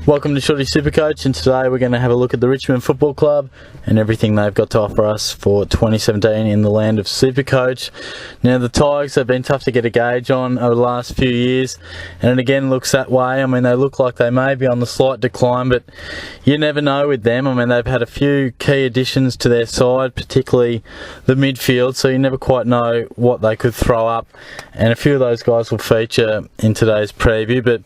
Welcome to Shorty SuperCoach, and today we're going to have a look at the Richmond Football Club and everything they've got to offer us for 2017 in the land of SuperCoach. Now, the Tigers have been tough to get a gauge on over the last few years, and it again looks that way. I mean, they look like they may be on the slight decline, but you never know with them. I mean, they've had a few key additions to their side, particularly the midfield, so you never quite know what they could throw up, and a few of those guys will feature in today's preview. But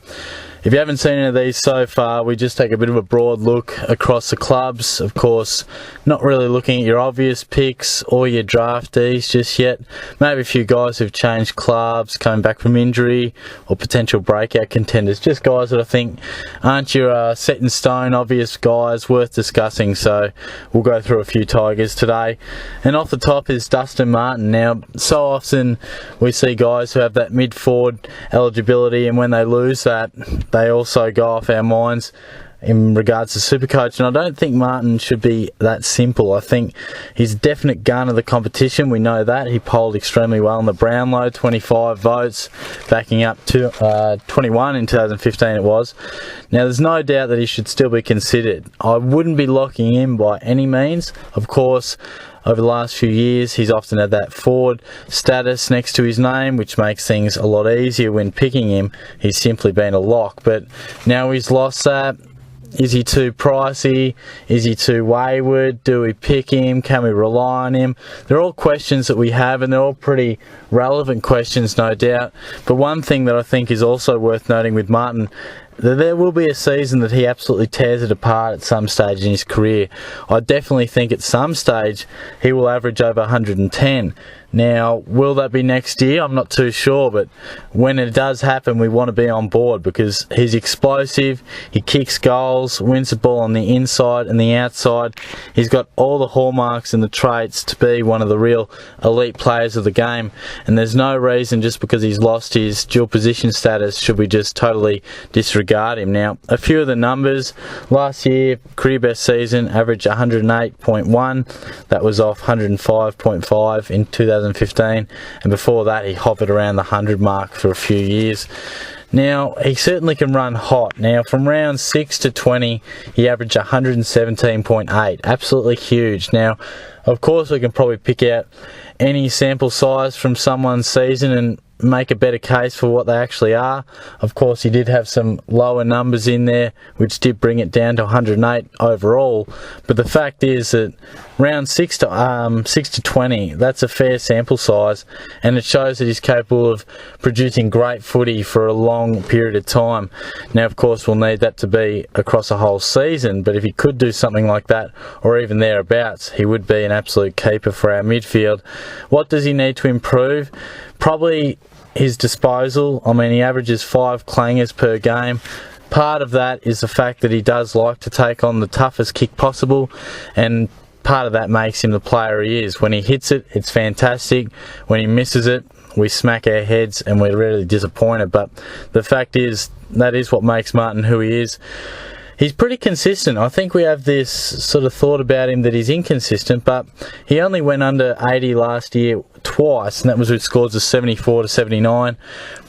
if you haven't seen any of these so far, we just take a bit of a broad look across the clubs. Of course, not really looking at your obvious picks or your draftees just yet. Maybe a few guys who've changed clubs, coming back from injury, or potential breakout contenders. Just guys that I think aren't your set in stone obvious guys worth discussing. So we'll go through a few Tigers today. And off the top is Dustin Martin. Now, so often we see guys who have that mid-forward eligibility, and when they lose that, they also go off our minds in regards to SuperCoach, and I don't think Martin should be that simple. I think he's a definite gun of the competition. We know that. He polled extremely well in the Brownlow, 25 votes, backing up to 21 in 2015 it was. Now, there's no doubt that he should still be considered. I wouldn't be locking him by any means. Of course, over the last few years, he's often had that forward status next to his name, which makes things a lot easier when picking him. He's simply been a lock, but now he's lost that. Is he too pricey? Is he too wayward? Do we pick him? Can we rely on him? They're all questions that we have, and they're all pretty relevant questions, no doubt. But one thing that I think is also worth noting with Martin, that there will be a season that he absolutely tears it apart at some stage in his career. I definitely think at some stage he will average over 110. Now, will that be next year? I'm not too sure, but when it does happen, we want to be on board because he's explosive, he kicks goals, wins the ball on the inside and the outside. He's got all the hallmarks and the traits to be one of the real elite players of the game, and there's no reason just because he's lost his dual position status should we just totally disregard him. Now, a few of the numbers. Last year, career best season, averaged 108.1. That was off 105.5 in 2015, and before that he hovered around the 100 mark for a few years. Now, he certainly can run hot. Now, from round 6 to 20, he averaged 117.8. Absolutely huge. Now, of course, we can probably pick out any sample size from someone's season and make a better case for what they actually are. Of course, he did have some lower numbers in there, which did bring it down to 108 overall. But the fact is that round 6 to 20, that's a fair sample size, and it shows that he's capable of producing great footy for a long period of time. Now, of course, we'll need that to be across a whole season, but if he could do something like that, or even thereabouts, he would be an absolute keeper for our midfield. What does he need to improve? Probably his disposal. I mean, he averages 5 clangers per game. Part of that is the fact that he does like to take on the toughest kick possible, and part of that makes him the player he is. When he hits it, it's fantastic. When he misses it, we smack our heads and we're really disappointed. But the fact is, that is what makes Martin who he is. He's pretty consistent. I think we have this sort of thought about him that he's inconsistent, but he only went under 80 last year twice, and that was with scores of 74 to 79.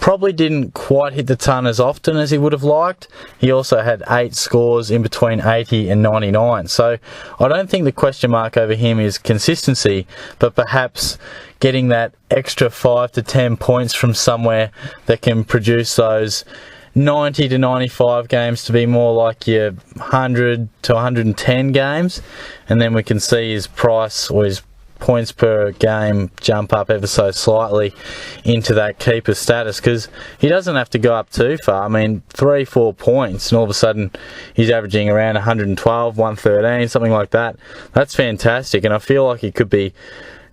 Probably didn't quite hit the ton as often as he would have liked. He also had 8 scores in between 80 and 99. So I don't think the question mark over him is consistency, but perhaps getting that extra 5 to 10 points from somewhere that can produce those 90 to 95 games to be more like your 100 to 110 games, and then we can see his price or his points per game jump up ever so slightly into that keeper status, because he doesn't have to go up too far. I mean, 3-4 points and all of a sudden he's averaging around 112, 113, something like that. That's fantastic, and I feel like he could be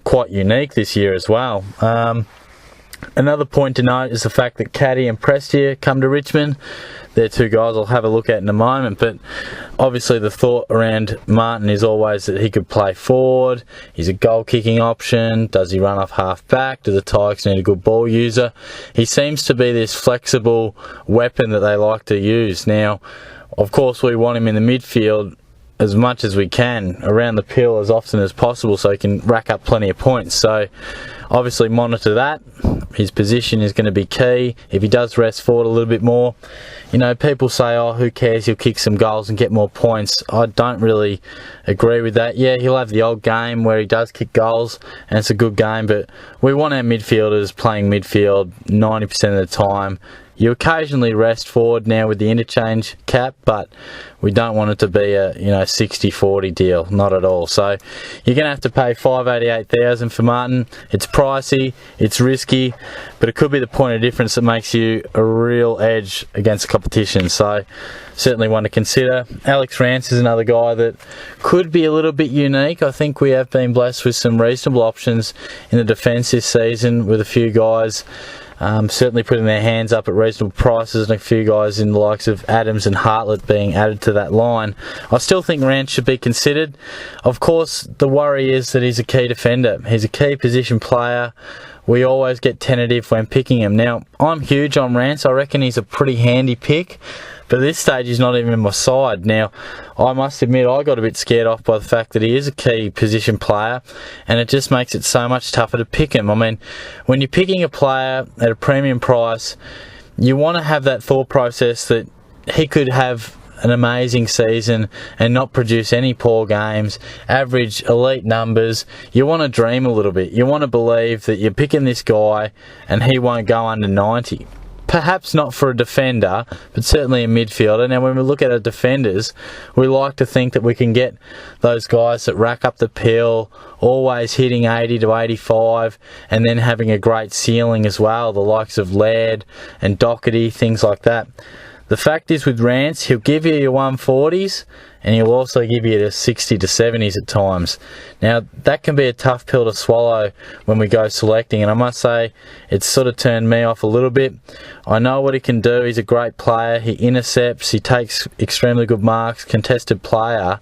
quite unique this year as well. Another point to note is the fact that Caddy and Prestia come to Richmond. They're two guys I'll have a look at in a moment, but obviously the thought around Martin is always that he could play forward. He's a goal-kicking option. Does he run off half-back? Do the Tigers need a good ball user? He seems to be this flexible weapon that they like to use. Now, of course, we want him in the midfield as much as we can, around the pill as often as possible, so he can rack up plenty of points. So obviously monitor that. his position is going to be key. If he does rest forward a little bit more, you know, people say, oh, who cares, he'll kick some goals and get more points. I don't really agree with that. Yeah, he'll have the odd game where he does kick goals and it's a good game, but we want our midfielders playing midfield 90% of the time. You occasionally rest forward now with the interchange cap, but we don't want it to be a 60-40 deal, not at all. So you're going to have to pay $588,000 for Martin. It's pricey, it's risky, but it could be the point of difference that makes you a real edge against competition. So certainly one to consider. Alex Rance is another guy that could be a little bit unique. I think we have been blessed with some reasonable options in the defence this season, with a few guys certainly putting their hands up at reasonable prices, and a few guys in the likes of Adams and Hartlett being added to that line. I still think Rance should be considered. Of course, the worry is that he's a key defender. He's a key position player. We always get tentative when picking him. Now, I'm huge on Rance. I reckon he's a pretty handy pick, but at this stage he's not even in my side. Now, I must admit I got a bit scared off by the fact that he is a key position player, and it just makes it so much tougher to pick him. I mean, when you're picking a player at a premium price, you want to have that thought process that he could have an amazing season and not produce any poor games, average elite numbers. You want to dream a little bit. You want to believe that you're picking this guy and he won't go under 90. Perhaps not for a defender, but certainly a midfielder. Now, when we look at our defenders, we like to think that we can get those guys that rack up the pill, always hitting 80 to 85, and then having a great ceiling as well, the likes of Laird and Doherty, things like that. The fact is, with Rance, he'll give you your 140s, and he'll also give you the 60 to 70s at times. Now, that can be a tough pill to swallow when we go selecting, and I must say, it's sort of turned me off a little bit. I know what he can do. He's a great player. He intercepts. He takes extremely good marks, contested player,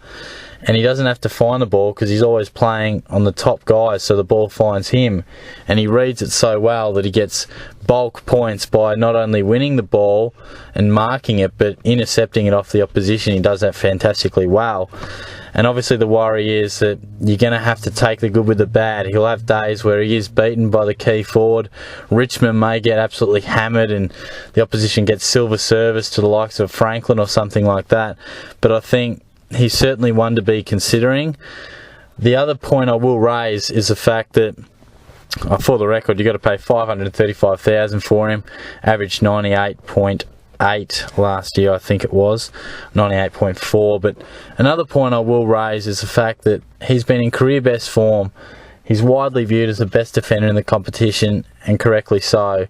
and he doesn't have to find the ball because he's always playing on the top guys, so the ball finds him. And he reads it so well that he gets bulk points by not only winning the ball and marking it, but intercepting it off the opposition. He does that fantastically well. And obviously the worry is that you're going to have to take the good with the bad. He'll have days where he is beaten by the key forward. Richmond may get absolutely hammered and the opposition gets silver service to the likes of Franklin or something like that. But I think he's certainly one to be considering. The other point I will raise is the fact that, for the record, you've got to pay $535,000 for him. Averaged 98.8 last year, I think it was, 98.4. But another point I will raise is the fact that he's been in career best form. He's widely viewed as the best defender in the competition, and correctly so.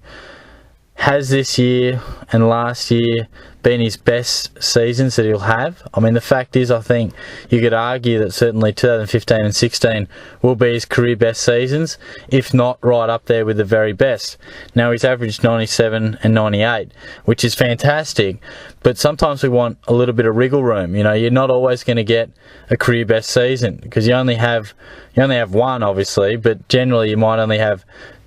Has this year and last year been his best seasons that he'll have? I mean, the fact is, I think you could argue that certainly 2015 and 16 will be his career best seasons, if not right up there with the very best. Now, he's averaged 97 and 98, which is fantastic, but sometimes we want a little bit of wriggle room. You know, you're not always going to get a career best season because you only have one, obviously, but generally you might only have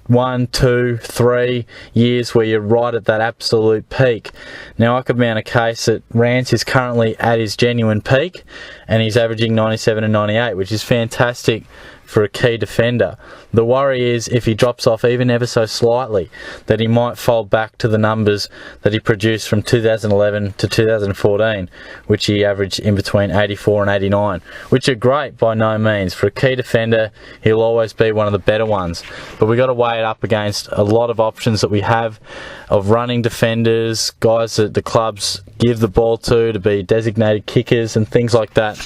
1, 2, 3 years where you're right at that absolute peak. Now, I could mount a case that Rance is currently at his genuine peak and he's averaging 97 and 98, which is fantastic for a key defender. The worry is if he drops off even ever so slightly, that he might fold back to the numbers that he produced from 2011 to 2014, which he averaged in between 84 and 89, which are great by no means. For a key defender, he'll always be one of the better ones. But we've got to weigh it up against a lot of options that we have of running defenders, guys that the clubs give the ball to be designated kickers and things like that.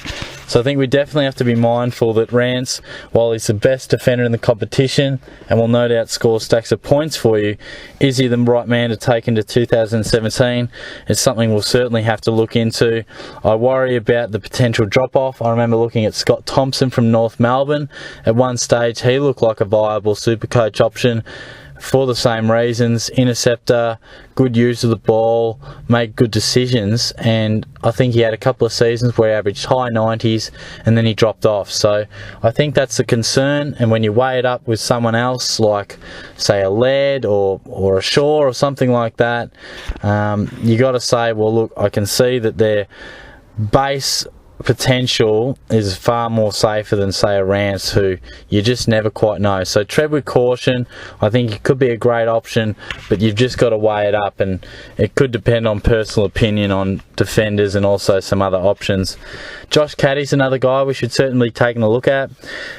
So I think we definitely have to be mindful that Rance, while he's the best defender in the competition and will no doubt score stacks of points for you, is he the right man to take into 2017? It's something we'll certainly have to look into. I worry about the potential drop-off. I remember looking at Scott Thompson from North Melbourne. At one stage, he looked like a viable SuperCoach option. For the same reasons, interceptor, good use of the ball, made good decisions, and I think he had a couple of seasons where he averaged high 90s and then he dropped off. So I think that's the concern, and when you weigh it up with someone else like, say, a Laird or a Shaw or something like that, you got to say, well, look, I can see that their base potential is far more safer than, say, a Rance, who you just never quite know. So tread with caution. I think it could be a great option, but you've just got to weigh it up, and it could depend on personal opinion on defenders and also some other options. Josh Caddy's another guy we should certainly be taking a look at.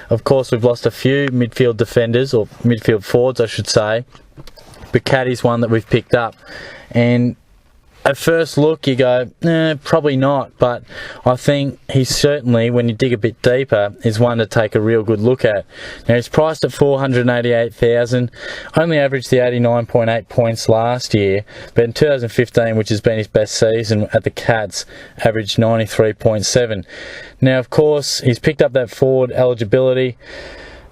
Of course, we've lost a few midfield defenders, or midfield forwards I should say, but Caddy's one that we've picked up. And at first look you go, probably not, but I think he's certainly, when you dig a bit deeper, is one to take a real good look at. Now, he's priced at $488,000, only averaged the 89.8 points last year, but in 2015, which has been his best season at the Cats, averaged 93.7. Now, of course, he's picked up that forward eligibility,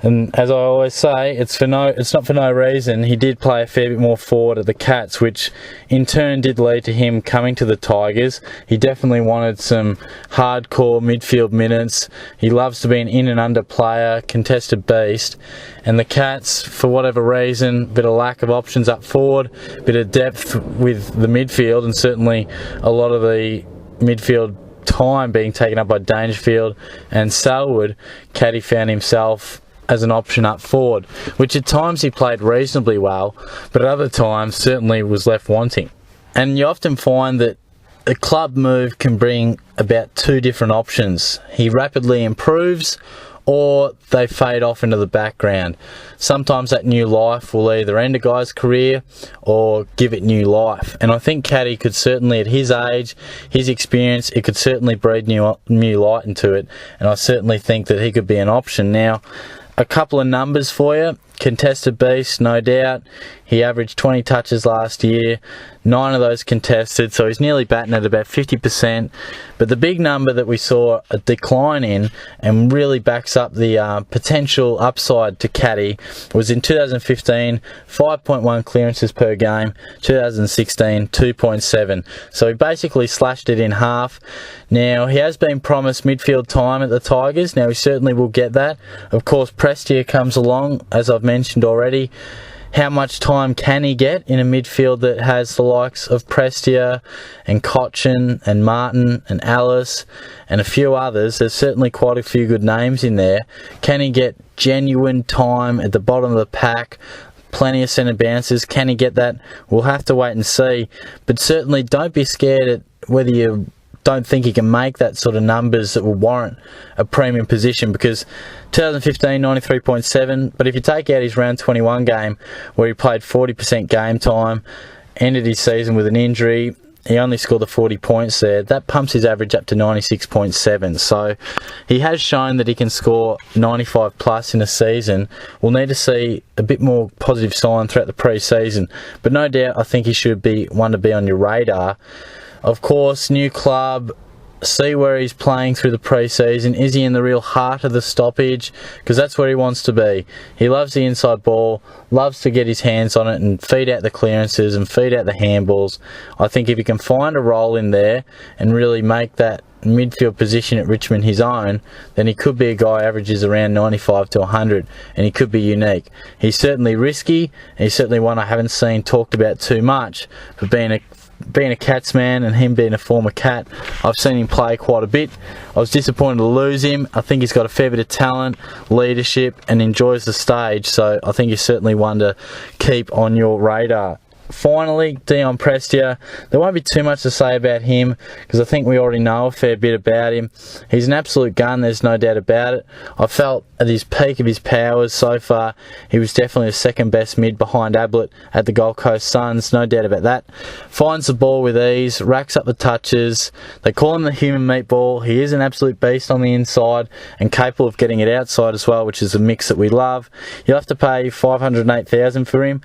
and as I always say, it's not for no reason. He did play a fair bit more forward at the Cats, which in turn did lead to him coming to the Tigers. He definitely wanted some hardcore midfield minutes. He loves to be an in and under player, contested beast. And the Cats, for whatever reason, a bit of lack of options up forward, a bit of depth with the midfield, and certainly a lot of the midfield time being taken up by Dangerfield and Selwood, Caddy found himself as an option up forward, which at times he played reasonably well, but at other times certainly was left wanting. And you often find that a club move can bring about two different options. He rapidly improves, or they fade off into the background. Sometimes that new life will either end a guy's career or give it new life. And I think Caddy could certainly, at his age, his experience, it could certainly breathe new light into it. And I certainly think that he could be an option. Now, a couple of numbers for you. Contested beast, no doubt. He averaged 20 touches last year, 9 of those contested, so he's nearly batting at about 50%. But the big number that we saw a decline in, and really backs up the potential upside to Caddy, was in 2015, 5.1 clearances per game, 2016, 2.7. So he basically slashed it in half. Now, he has been promised midfield time at the Tigers. Now, he certainly will get that. Of course, Prestia comes along, as I've mentioned already. How much time can he get in a midfield that has the likes of Prestia and Cochin and Martin and Alice and a few others? There's certainly quite a few good names in there. Can he get genuine time at the bottom of the pack? Plenty of centre bounces. Can he get that? We'll have to wait and see. But certainly don't be scared at whether you don't think he can make that sort of numbers that will warrant a premium position, because 2015, 93.7, but if you take out his round 21 game where he played 40% game time, ended his season with an injury, he only scored the 40 points there, that pumps his average up to 96.7. So he has shown that he can score 95 plus in a season. We'll need to see a bit more positive sign throughout the pre-season, but no doubt I think he should be one to be on your radar. Of course, new club, see where he's playing through the pre-season. Is he in the real heart of the stoppage? Because that's where he wants to be. He loves the inside ball, loves to get his hands on it and feed out the clearances and feed out the handballs. I think if he can find a role in there and really make that midfield position at Richmond his own, then he could be a guy who averages around 95 to 100, and he could be unique. He's certainly risky, and he's certainly one I haven't seen talked about too much, but being a Cats man and him being a former Cat, I've seen him play quite a bit. I was disappointed to lose him. I think he's got a fair bit of talent, leadership, and enjoys the stage, so I think he's certainly one to keep on your radar. Finally, Dion Prestia. There won't be too much to say about him because I think we already know a fair bit about him. He's an absolute gun, there's no doubt about it. I felt at his peak of his powers so far, he was definitely the second best mid behind Ablett at the Gold Coast Suns, no doubt about that. Finds the ball with ease, racks up the touches. They call him the human meatball. He is an absolute beast on the inside and capable of getting it outside as well, which is a mix that we love. You'll have to pay $508,000 for him.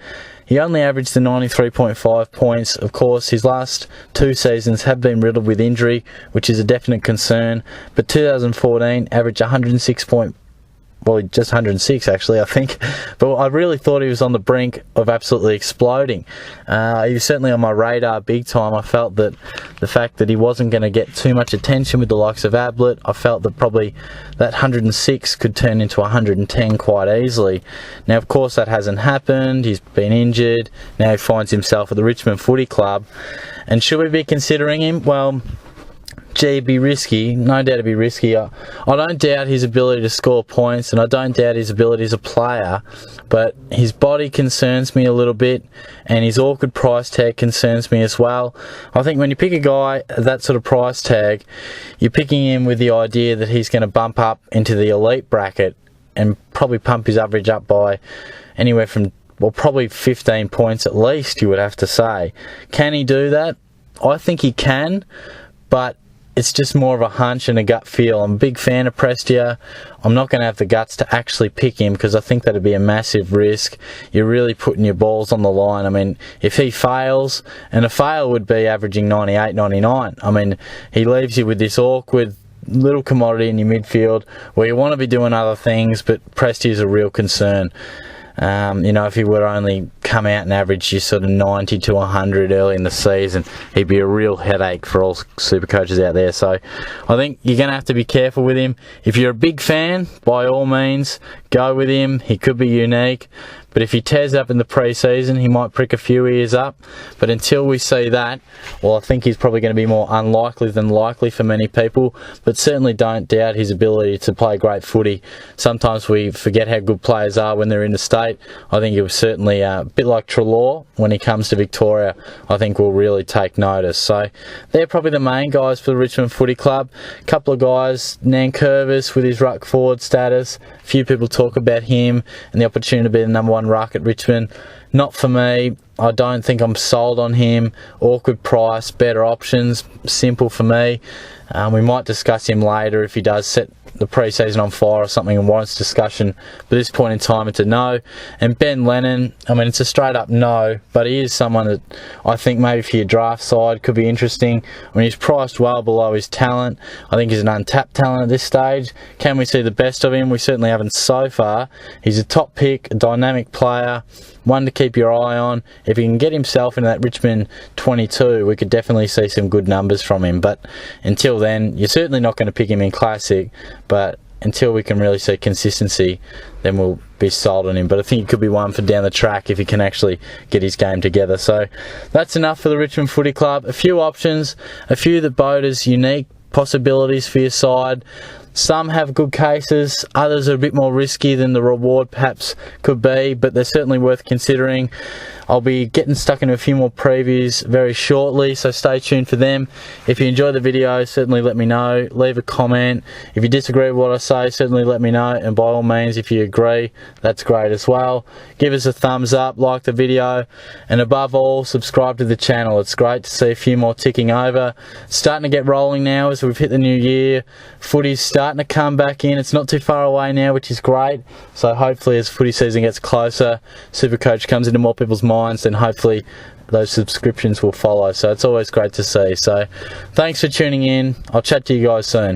He only averaged the 93.5 points. Of course, his last two seasons have been riddled with injury, which is a definite concern. But 2014 averaged 106 just 106 actually, I think. But I really thought he was on the brink of absolutely exploding. He was certainly on my radar big time. I felt that the fact that he wasn't going to get too much attention with the likes of Ablett, I felt that probably that 106 could turn into 110 quite easily. Now, of course, that hasn't happened. He's been injured. Now he finds himself at the Richmond Footy Club. And should we be considering him? Well, gee, it'd be risky. No doubt it'd be risky. I don't doubt his ability to score points, and I don't doubt his ability as a player, but his body concerns me a little bit, and his awkward price tag concerns me as well. I think when you pick a guy at that sort of price tag, you're picking him with the idea that he's going to bump up into the elite bracket and probably pump his average up by anywhere from, well, probably 15 points at least, you would have to say. Can he do that? I think he can, but it's just more of a hunch and a gut feel. I'm a big fan of Prestia. I'm not going to have the guts to actually pick him because I think that'd be a massive risk. You're really putting your balls on the line. I mean, if he fails, and a fail would be averaging 98, 99. I mean, he leaves you with this awkward little commodity in your midfield where you want to be doing other things, but Prestia is a real concern. You know, if he were to only come out and average you sort of 90 to 100 early in the season, he'd be a real headache for all super coaches out there. So I think you're going to have to be careful with him. If you're a big fan, by all means, go with him. He could be unique. But if he tears up in the pre-season, he might prick a few ears up. But until we see that, well, I think he's probably going to be more unlikely than likely for many people. But certainly don't doubt his ability to play great footy. Sometimes we forget how good players are when they're in the state. I think it was certainly a bit like Treloar when he comes to Victoria. I think we'll really take notice. So they're probably the main guys for the Richmond Footy Club. A couple of guys, Nankervis with his ruck forward status. A few people talk about him and the opportunity to be the number one ruck at Richmond. Not for me. I don't think I'm sold on him. Awkward price, better options, simple for me. We might discuss him later if he does set the pre-season on fire or something and warrants discussion. But at this point in time, it's a no. And Ben Lennon, I mean, it's a straight up no, but he is someone that I think maybe for your draft side could be interesting. I mean, he's priced well below his talent. I think he's an untapped talent at this stage. Can we see the best of him? We certainly haven't so far. He's a top pick, a dynamic player, one to keep your eye on. If he can get himself into that Richmond 22, we could definitely see some good numbers from him. But until then, you're certainly not going to pick him in Classic. But until we can really see consistency, then we'll be sold on him. But I think it could be one for down the track if he can actually get his game together. So that's enough for the Richmond Footy Club. A few options, a few that bode as unique possibilities for your side. Some have good cases, others are a bit more risky than the reward perhaps could be, but they're certainly worth considering. I'll be getting stuck into a few more previews very shortly, so stay tuned for them. If you enjoy the video, certainly let me know. Leave a comment. If you disagree with what I say, certainly let me know. And by all means, if you agree, that's great as well. Give us a thumbs up, like the video, and above all, subscribe to the channel. It's great to see a few more ticking over. It's starting to get rolling now as we've hit the new year. Footy's starting to come back in. It's not too far away now, which is great. So hopefully as footy season gets closer, SuperCoach comes into more people's minds, and hopefully those subscriptions will follow. So it's always great to see. So thanks for tuning in. I'll chat to you guys soon.